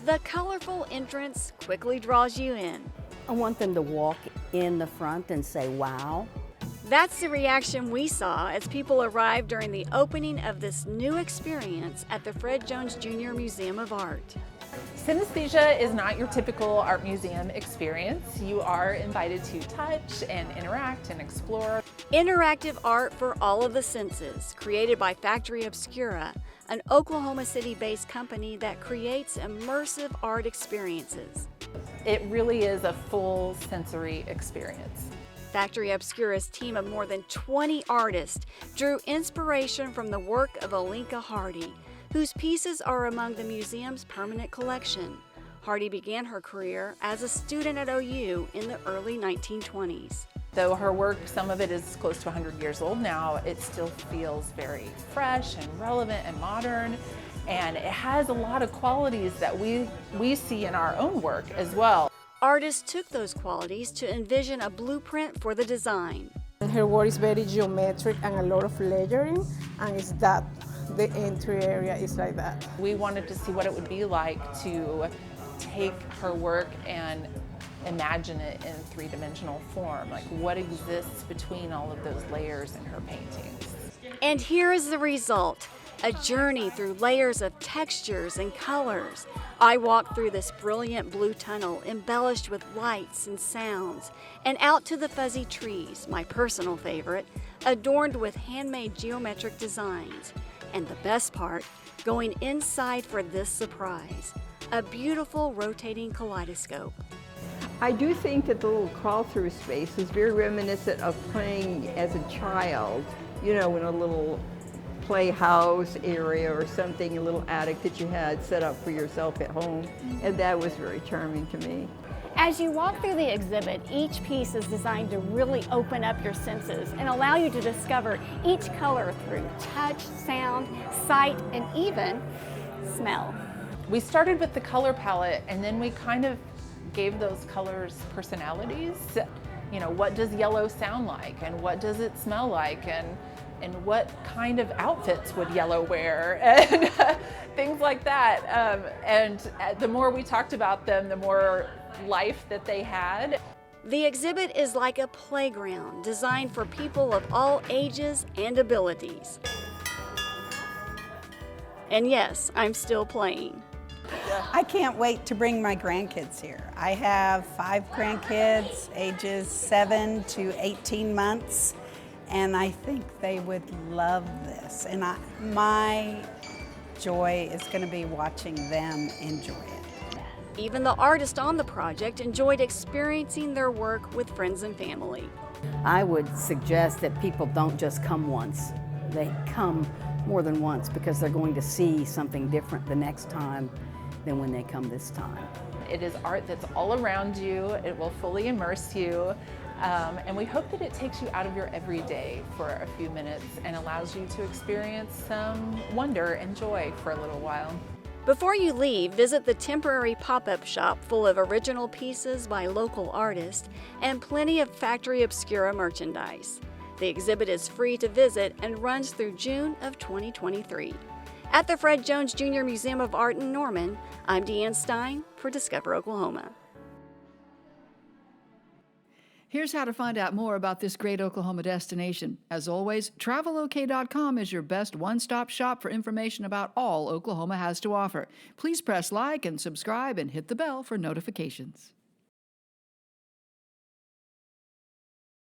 The colorful entrance quickly draws you in. I want them to walk in the front and say, wow. That's the reaction we saw as people arrived during the opening of this new experience at the Fred Jones Jr. Museum of Art. Synesthesia is not your typical art museum experience. You are invited to touch and interact and explore. Interactive art for all of the senses, created by Factory Obscura, an Oklahoma City-based company that creates immersive art experiences. It really is a full sensory experience. Factory Obscura's team of more than 20 artists drew inspiration from the work of Alinka Hardy, whose pieces are among the museum's permanent collection. Hardy began her career as a student at OU in the early 1920s. Though her work, some of it is close to 100 years old now, it still feels very fresh and relevant and modern. And it has a lot of qualities that we see in our own work as well. Artists took those qualities to envision a blueprint for the design. Her work is very geometric and a lot of layering, and it's that the entry area is like that. We wanted to see what it would be like to take her work and imagine it in three-dimensional form, like what exists between all of those layers in her paintings. And here is the result, a journey through layers of textures and colors. I walked through this brilliant blue tunnel embellished with lights and sounds, and out to the fuzzy trees, my personal favorite, adorned with handmade geometric designs. And the best part, going inside for this surprise, a beautiful rotating kaleidoscope. I do think that the little crawl-through space is very reminiscent of playing as a child, you know, in a little playhouse area or something, a little attic that you had set up for yourself at home, and that was very charming to me. As you walk through the exhibit, each piece is designed to really open up your senses and allow you to discover each color through touch, sound, sight, and even smell. We started with the color palette, and then we kind of gave those colors personalities. You know, what does yellow sound like, and what does it smell like, and what kind of outfits would yellow wear, and things like that. And the more we talked about them, the more life that they had. The exhibit is like a playground designed for people of all ages and abilities. And yes, I'm still playing. I can't wait to bring my grandkids here. I have 5 grandkids, ages 7 to 18 months, and I think they would love this. And my joy is going to be watching them enjoy it. Even the artists on the project enjoyed experiencing their work with friends and family. I would suggest that people don't just come once. They come more than once because they're going to see something different the next time than when they come this time. It is art that's all around you. It will fully immerse you. And we hope that it takes you out of your everyday for a few minutes and allows you to experience some wonder and joy for a little while. Before you leave, visit the temporary pop-up shop full of original pieces by local artists and plenty of Factory Obscura merchandise. The exhibit is free to visit and runs through June of 2023. At the Fred Jones Jr. Museum of Art in Norman, I'm Deanne Stein for Discover Oklahoma. Here's how to find out more about this great Oklahoma destination. As always, travelok.com is your best one-stop shop for information about all Oklahoma has to offer. Please press like and subscribe and hit the bell for notifications.